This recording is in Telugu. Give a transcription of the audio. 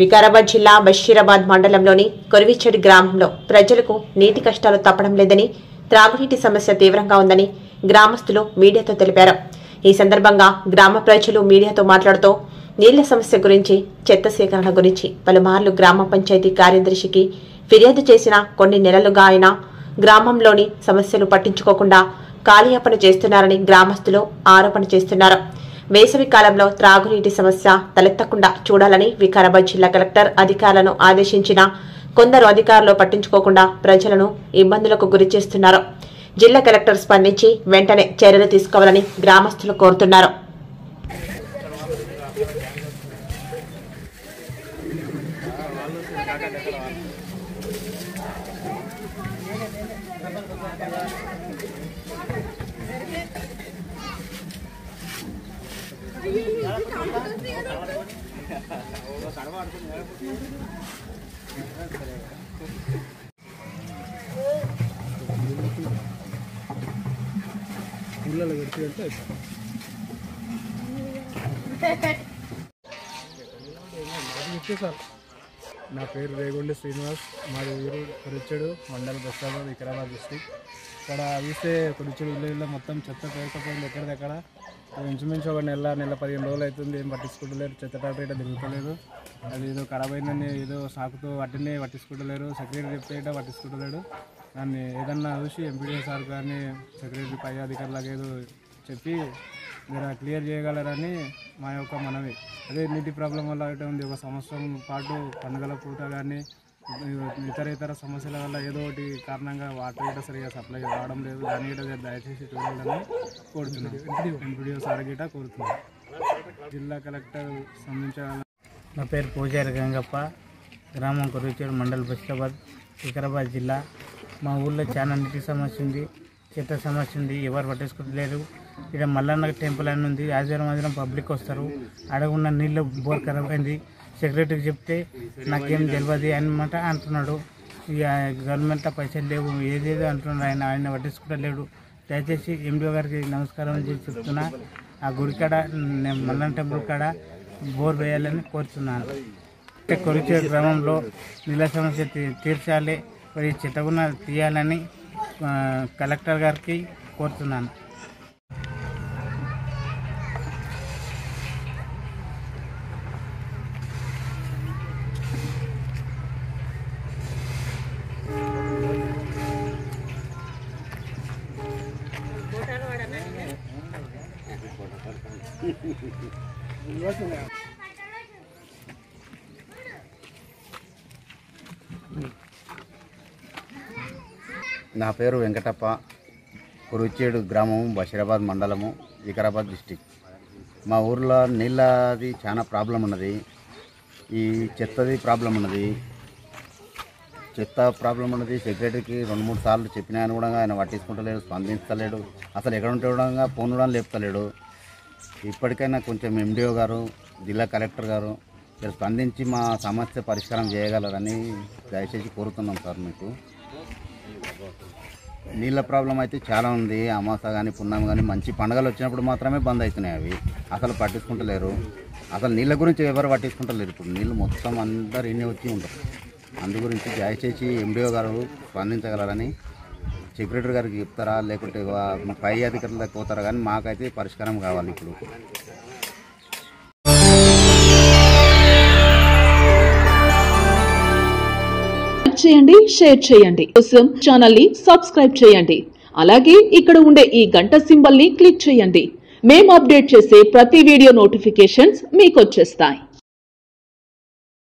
వికారాబాద్ జిల్లా బషీరాబాద్ మండలంలోని కొరివిచెడి గ్రామంలో ప్రజలకు నీటి కష్టాలు తప్పడం లేదని, త్రాగునీటి సమస్య తీవ్రంగా ఉందని గ్రామస్తులు మీడియాతో తెలిపారు. ఈ సందర్భంగా గ్రామ ప్రజలు మీడియాతో మాట్లాడుతూ నీళ్ల సమస్య గురించి, చెత్త సేకరణ గురించి పలుమార్లు గ్రామ పంచాయతీ కార్యదర్శికి ఫిర్యాదు చేసిన కొన్ని నెలలుగా ఆయన గ్రామంలోని సమస్యలు పట్టించుకోకుండా కాలయాపన చేస్తున్నారని గ్రామస్తులు ఆరోపణ చేస్తున్నారు. వేసవి కాలంలో త్రాగునీటి సమస్య తలెత్తకుండా చూడాలని వికారాబాద్ జిల్లా కలెక్టర్ అధికారులను ఆదేశించిన కొందరు అధికారులు పట్టించుకోకుండా ప్రజలను ఇబ్బందులకు గురి చేస్తున్నారు. జిల్లా కలెక్టర్ స్పందించి వెంటనే చర్యలు తీసుకోవాలని గ్రామస్తులు కోరుతున్నారు. నా పేరు రేగొండి శ్రీనివాస్. మాది ఊరు కొరిచెడు మండల్ బషీరాబాద్ వికారాబాద్ డిస్ట్రిక్ట్. ఇక్కడ చూస్తే కొరిచెడు ఇళ్ళ మొత్తం చెత్త పేరుకపోయింది. ఎక్కడిదక్కడ ఇంచుమించు ఒక నెల 15 రోజులు అవుతుంది. ఏం పట్టించుకుంటలేరు. చెత్త ట్రాక్టర్ అయితే తిరుగుతలేదు. అది ఏదో ఖరాబ్ అయిందని ఏదో సాకుతో వాటిని పట్టించుకుంటలేరు. సెక్రటరీ చెప్తే పట్టించుకుంటలేడు. దాన్ని ఏదన్నా చూసి ఎంపీడీ సార్ కానీ సెక్రటరీ పై అధికారులకు ఏదో చెప్పి మీరు క్లియర్ చేయగలరని మా యొక్క మనవి. అదే నీటి ప్రాబ్లం వల్ల అయితే ఉంది. ఒక సంవత్సరం పాటు పండుగల పూట కానీ ఇతర సమస్యల వల్ల ఏదో ఒకటి కారణంగా వాటర్ గిట్ట సరిగా సప్లై రావడం లేదు. దాని గిట్ట దయచేసి చూడాలని కోరుతున్నాం. ఎంపీడీఓ సార్ గిట్ట కోరుతున్నాం. జిల్లా కలెక్టర్ స్పందించాలని. నా పేరు పూజారి గంగప్ప. గ్రామం కొరిచెడు మండల్ బషీరాబాద్ వికారాబాద్ జిల్లా. మా ఊళ్ళో చాలా నీటి సమస్య ఉంది, చెత్త సమస్య ఉంది. ఎవరు పట్టించుకోలేరు. ఇక్కడ మల్లన్న టెంపుల్ అని ఉంది. ఆదివారం పబ్లిక్ వస్తారు. అడగున్న నీళ్ళు బోర్ ఖరాబ్ అయింది. సెక్రటరీకి చెప్తే నాకేం తెలియదు అనమాట అంటున్నాడు. ఇక గవర్నమెంట్లో పైసలు లేవు ఏదేదో అంటున్నాడు. ఆయన పట్టించుకోలేడు. దయచేసి ఎండిఓ గారికి నమస్కారం చేసి చెప్తున్నా. ఆ గుడి కాడ మల్లన్న టెంపుల్ కాడ బోర్ వేయాలని కోరుతున్నాను. కొరిచెడు గ్రామంలో నీళ్ళ సమస్య తీర్చాలి, మరి చెత్తగున్న తీయాలని కలెక్టర్ గారికి కోరుతున్నాను. నా పేరు వెంకటప్ప. కొరిచెడు గ్రామం బషీరాబాద్ మండలము వికారాబాద్ డిస్టిక్. మా ఊర్లో నీళ్ళది చాలా ప్రాబ్లం ఉన్నది. ఈ చెత్తది ప్రాబ్లం ఉన్నది. సెక్రటరీకి 2-3 సార్లు చెప్పినా కూడా ఆయన పట్టించుకుంటలేడు, స్పందించలేడు. అసలు ఎక్కడ ఉంటే కూడా ఫోన్ కూడా లేపుతలేడు. ఇప్పటికైనా కొంచెం ఎండిఓ గారు, జిల్లా కలెక్టర్ గారు మీరు స్పందించి మా సమస్య పరిష్కారం చేయగలరని దయచేసి కోరుతున్నాం సార్. మీకు నీళ్ళ ప్రాబ్లం అయితే చాలా ఉంది. అమాస కానీ పున్నం కానీ మంచి పండుగలు వచ్చినప్పుడు మాత్రమే బంద్ అవుతున్నాయి. అవి అసలు పట్టించుకుంటలేరు. అసలు నీళ్ళ గురించి ఎవరు పట్టించుకుంటలేరు. ఇప్పుడు నీళ్ళు మొత్తం అందరు ఇన్ని వచ్చి ఉంటారు. అందు గురించి దయచేసి ఎండిఓ గారు స్పందించగలరని సెక్రటరీ గారికి చెప్తారా, లేకుంటే పై అధికారులకు పోతారా, కానీ మాకైతే పరిష్కారం కావాలి. ఇప్పుడు చేయండి, షేర్ చేయండి. కోసం ఛానల్ ని సబ్స్క్రైబ్ చేయండి. అలాగే ఇక్కడ ఉండే ఈ గంట సింబల్ ని క్లిక్ చేయండి. మేము అప్డేట్ చేసే ప్రతి వీడియో నోటిఫికేషన్స్ మీకు వచ్చేస్తాయి.